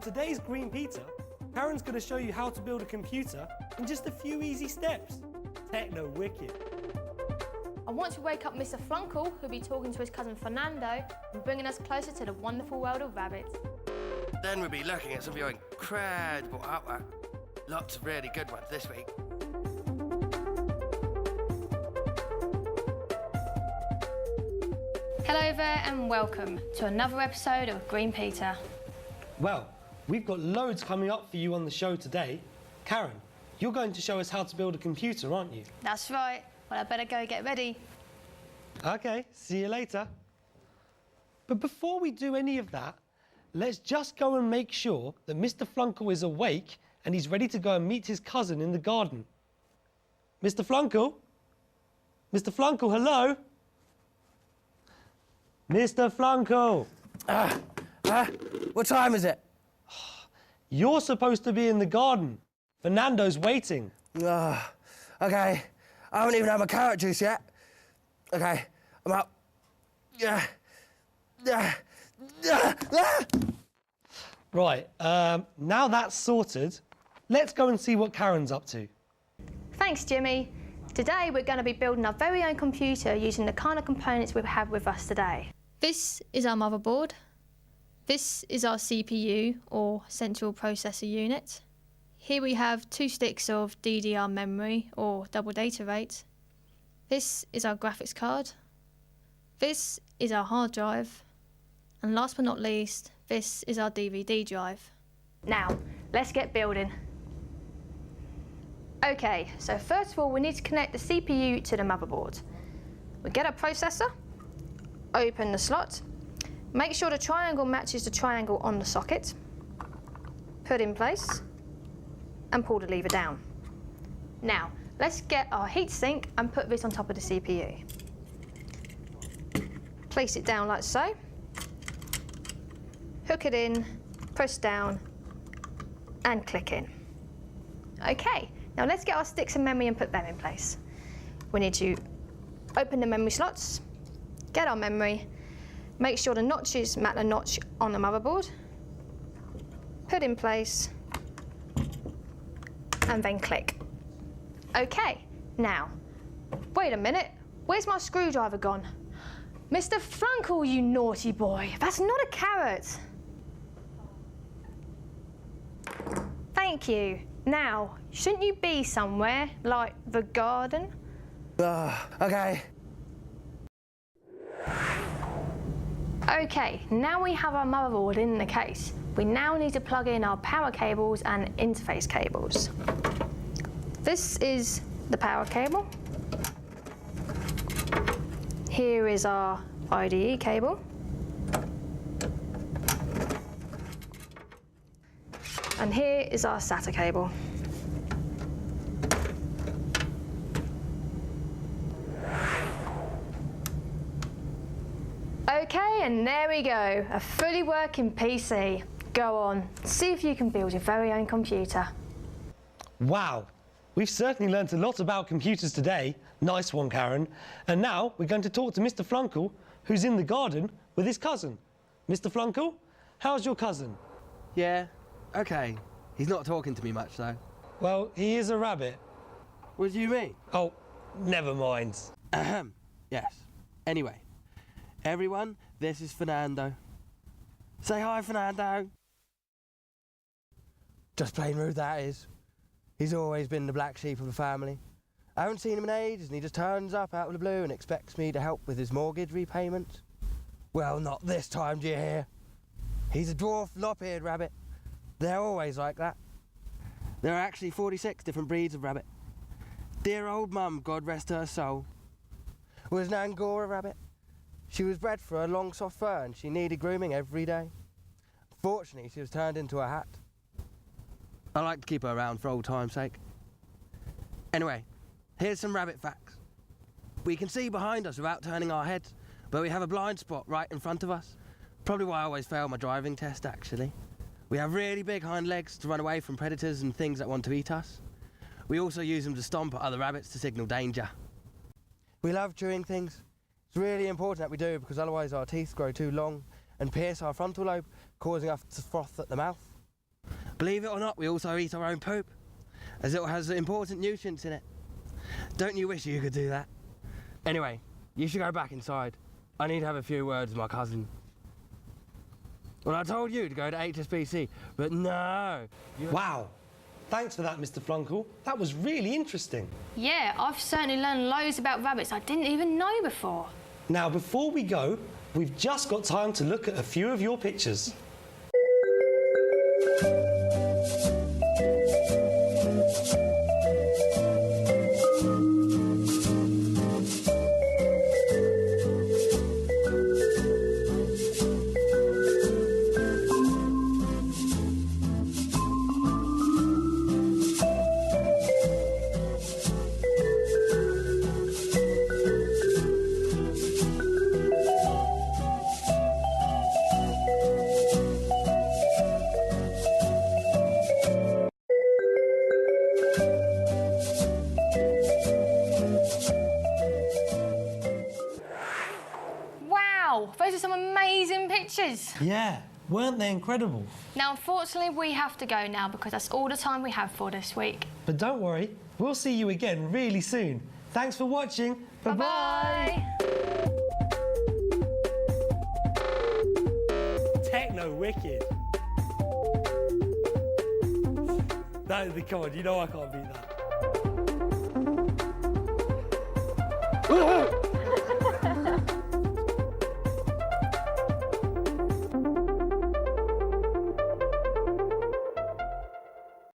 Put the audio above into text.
today's Green Peter, Karen's going to show you how to build a computer in just a few easy steps. Techno wicked. And once we wake up Mr. Flunkle, who'll be talking to his cousin Fernando and bringing us closer to the wonderful world of rabbits. Then we'll be looking at some of your incredible artwork. Lots of really good ones this week. Hello there and welcome to another episode of Green Peter. Well, we've got loads coming up for you on the show today. Karen, you're going to show us how to build a computer, aren't you? That's right. Well, I better go get ready. Okay, see you later. But before we do any of that, let's just go and make sure that Mr. Flunkle is awake and he's ready to go and meet his cousin in the garden. Mr. Flunkle? Mr. Flunkle, hello? Mr. Flunkle! What time is it? You're supposed to be in the garden. Fernando's waiting. Okay. I haven't even had my carrot juice yet. Okay, I'm up. Right, now that's sorted, let's go and see what Karen's up to. Thanks, Jimmy. Today we're going to be building our very own computer using the kind of components we have with us today. This is our motherboard. This is our CPU, or Central Processor Unit. Here we have 2 sticks of DDR memory, or double data rate. This is our graphics card. This is our hard drive. And last but not least, this is our DVD drive. Now, let's get building. Okay, so first of all, we need to connect the CPU to the motherboard. We get our processor, open the slot, make sure the triangle matches the triangle on the socket, put in place, and pull the lever down. Now, let's get our heatsink and put this on top of the CPU. Place it down like so, hook it in, press down, and click in. Okay, now let's get our sticks of memory and put them in place. We need to open the memory slots, get our memory, make sure the notches match the notch on the motherboard, put in place, and then click. Okay, now, wait a minute, where's my screwdriver gone? Mr. Flunkle, you naughty boy, that's not a carrot. Thank you. Now, shouldn't you be somewhere, like the garden? Okay. Okay, now we have our motherboard in the case. We now need to plug in our power cables and interface cables. This is the power cable. Here is our IDE cable. And here is our SATA cable. Okay, and there we go, a fully working PC. Go on, see if you can build your very own computer. Wow, we've certainly learnt a lot about computers today. Nice one, Karen. And now we're going to talk to Mr. Flunkle, who's in the garden with his cousin. Mr. Flunkle, how's your cousin? Yeah, okay. He's not talking to me much, though. Well, he is a rabbit. What do you mean? Oh, never mind. Ahem. Yes. Anyway, everyone, this is Fernando. Say hi, Fernando. Just plain rude, that is. He's always been the black sheep of the family. I haven't seen him in ages, and he just turns up out of the blue and expects me to help with his mortgage repayment. Well, not this time, do you hear? He's a dwarf, lop-eared rabbit. They're always like that. There are actually 46 different breeds of rabbit. Dear old mum, God rest her soul, was an Angora rabbit. She was bred for a long soft fur and she needed grooming every day. Fortunately, she was turned into a hat. I like to keep her around for old time's sake. Anyway, here's some rabbit facts. We can see behind us without turning our heads, but we have a blind spot right in front of us. Probably why I always fail my driving test, actually. We have really big hind legs to run away from predators and things that want to eat us. We also use them to stomp at other rabbits to signal danger. We love chewing things. It's really important that we do, because otherwise our teeth grow too long and pierce our frontal lobe, causing us to froth at the mouth. Believe it or not, we also eat our own poop, as it has important nutrients in it. Don't you wish you could do that? Anyway, you should go back inside. I need to have a few words with my cousin. Well, I told you to go to HSBC, but no. Wow. Thanks for that, Mr. Flunkle. That was really interesting. Yeah, I've certainly learned loads about rabbits I didn't even know before. Now, before we go, we've just got time to look at a few of your pictures. Wow, those are some amazing pictures. Yeah, weren't they incredible? Now, unfortunately, we have to go now because that's all the time we have for this week. But don't worry, we'll see you again really soon. Thanks for watching. Bye-bye. Techno wicked. Come on, you know I can't beat that.